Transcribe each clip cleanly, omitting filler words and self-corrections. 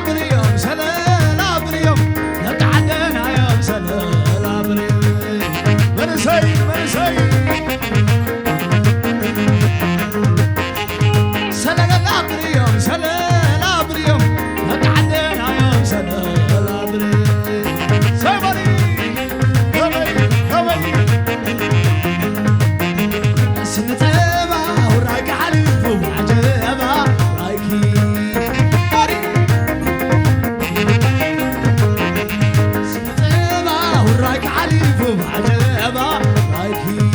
بريوم سلا بريوم نقعدنا يوم سلا بريوم مرسي سلا بريوم سلا بريوم نقعدنا يوم سلا بريوم سيبري هبي سنتبا وراك عليف وعجبا رايكي سنتبا وراك عليف وعجبا رايكي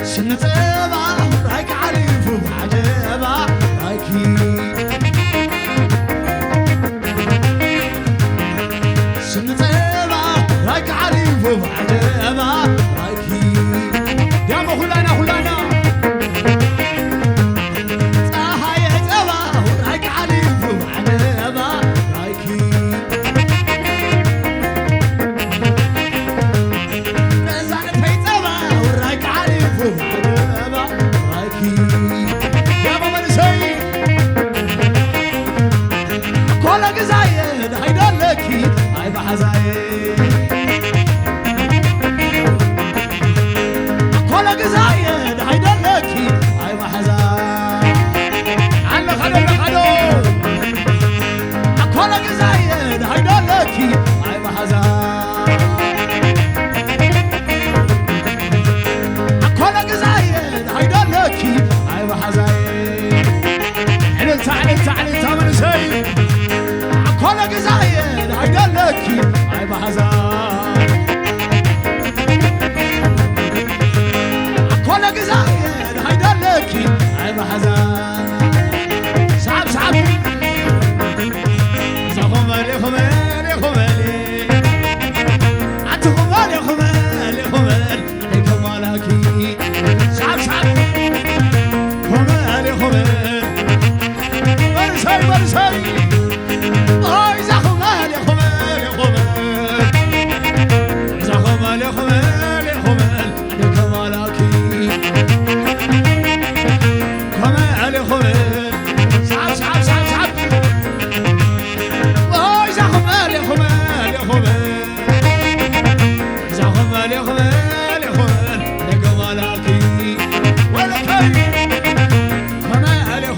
سنتبا وراك عليف وعجبا رايكي سنتبا رايك عليف وعجبا رايكي يا مخلانا خلانا صاحي تبا ورايك عليف وعجبا رايكي نزعل في تبا ورايك عليف وعجبا رايكي يا بابا نسي كل قزايد هيدلكي هاي بحزايد كل قزايد هيدلكي هاي بحزايد عنا خدو كل قزايد هيدلكي هاي بحزايد كل قزايد هيدلكي هاي بحزايد علي من سيد كل قزايد هيدلكي هاي بحزايد كل قزايد هيدلكي هاي بحزايد سحب خمالي انت خمالي عليك مالكي سحب خمالي مرسي هاي زخمالي زخمالي عليك مالكي خمالي سحب هاي زخمالي زخمالي عليك مالكي ولكي خمالي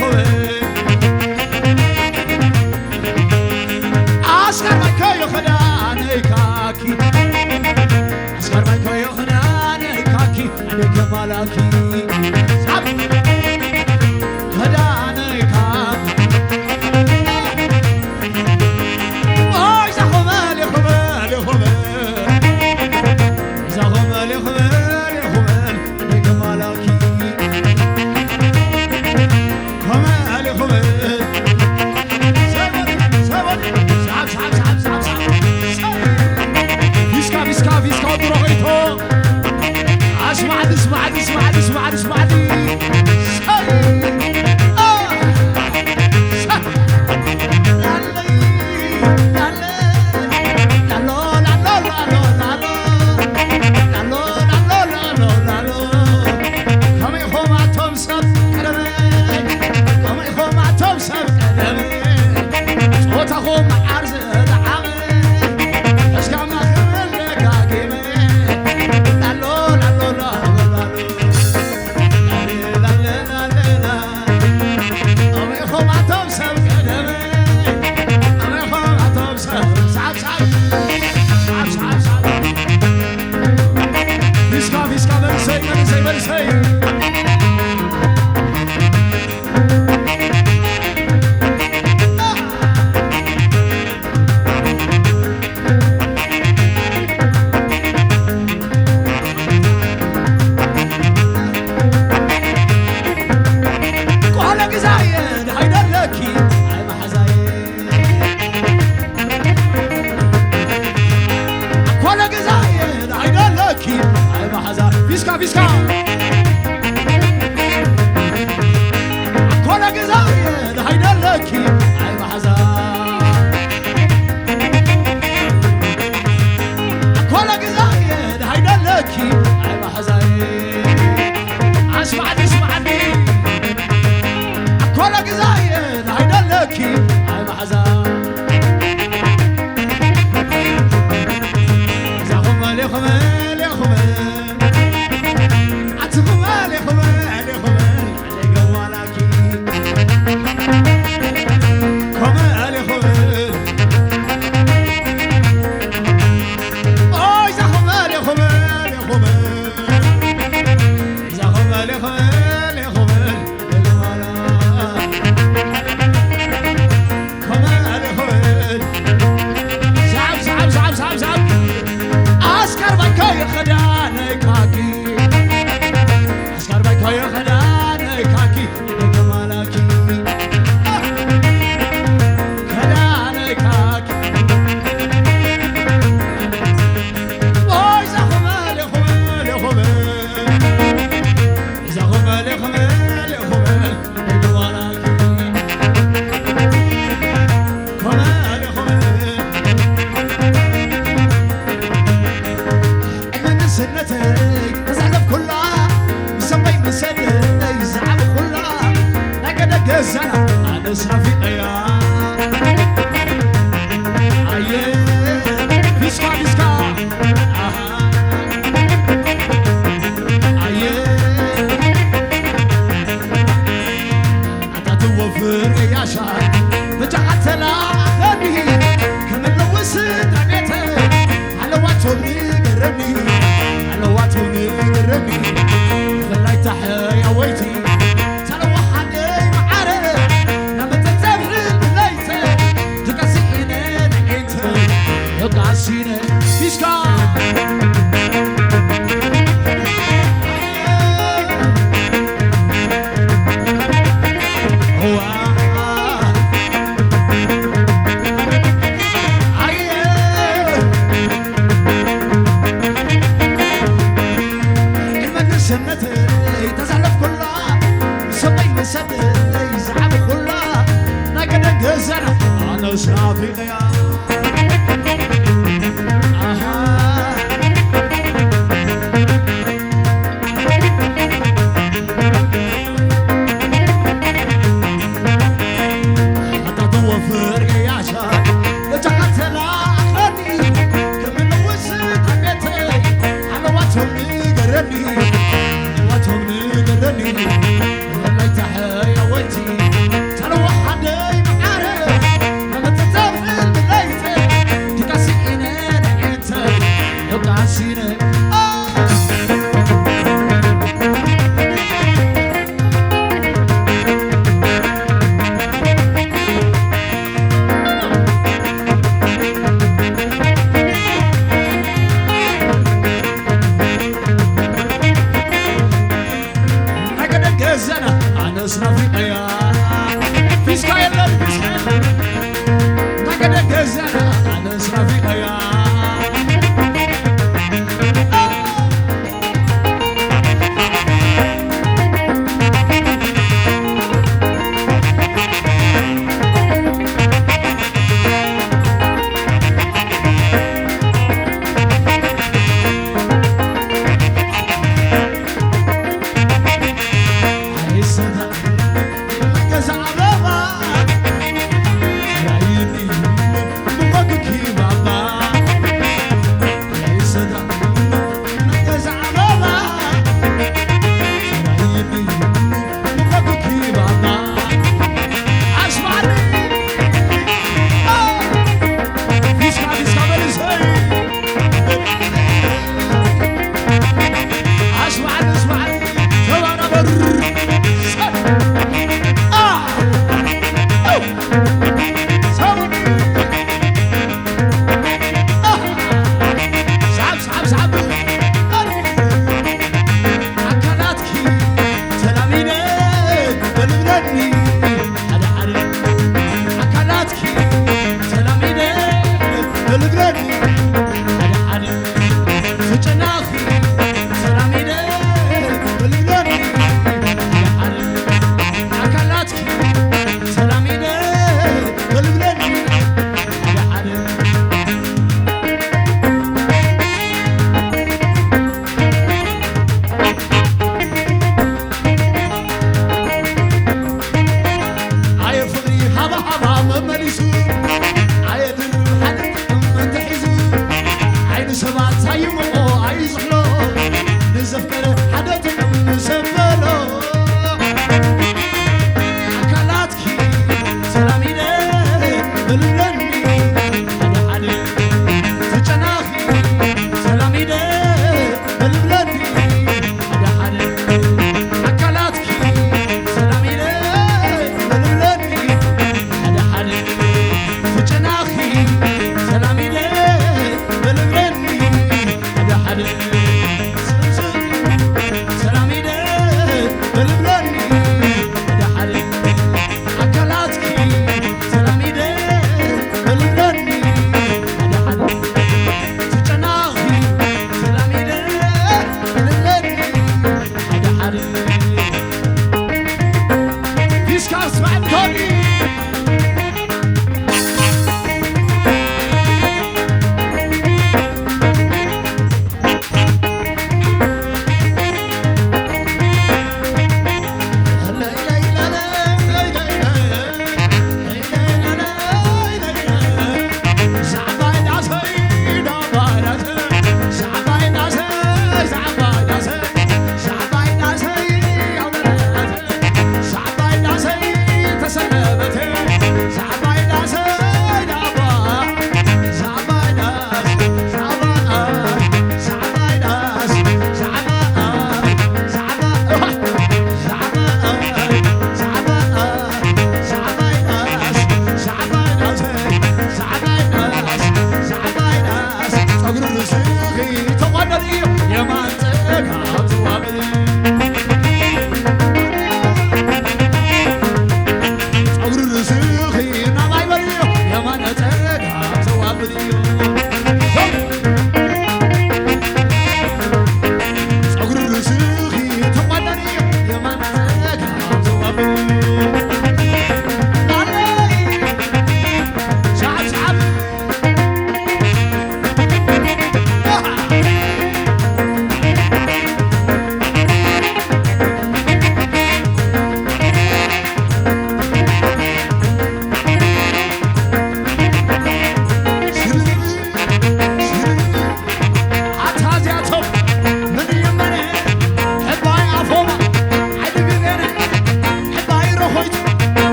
أسكر ما كيو خداني كاكي أسكر ما كيو خداني كاكي عليك مالكي سحب خداني كاكي هاي زخمالي زخمالي عليك مالكي خمالي سحب فيسكا دروغيتو اسمع كل جزاين هيدا لكي هاي محزان زخمل يا خمل يا خمل عتخمل يا خمل يا خمل عليك ولاكي خمل يا خمل زخمل يا خمل يا خمل زخمل يا خمل يا خمل عسكر بكاي خداني كاكي عسكر بكاي خداني كاكي جمالكي خداني كاكي واي زخمل يا خمل يا خمل زخمل يا خمل يا خمل جمالكي خمل يا خمل سنتك تزعلف كلها مسمي مسدي يزعل كلها نقدك الزنا انا صافي يا ايه بيسكا بيسكا ايه انت توفر يا شاي بجحت لا خبي كمن لوسد عقيتك على واتوني قربني لواتوني قربني خليت تحيا ويتي تلوحني معارف لما تتبرد بليتك تقاسيني نعيتك يقاسيني فيسكا سنتي تزعلف كلها مسمي مسدي يزعل كلها نقدر نزرع انا صافي يا حتى توفر يا شاب وجعت لا خدي كمن وسط عقيتي على واتوني قربني خليت تحيا ويتي تلوحني معارف لما تتبرد بليتك تقاسيني نعيتك يقاسيني أنا صافي يا فيسكا يلا فيسكا نقدر نزرع أنا صافي يا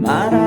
ما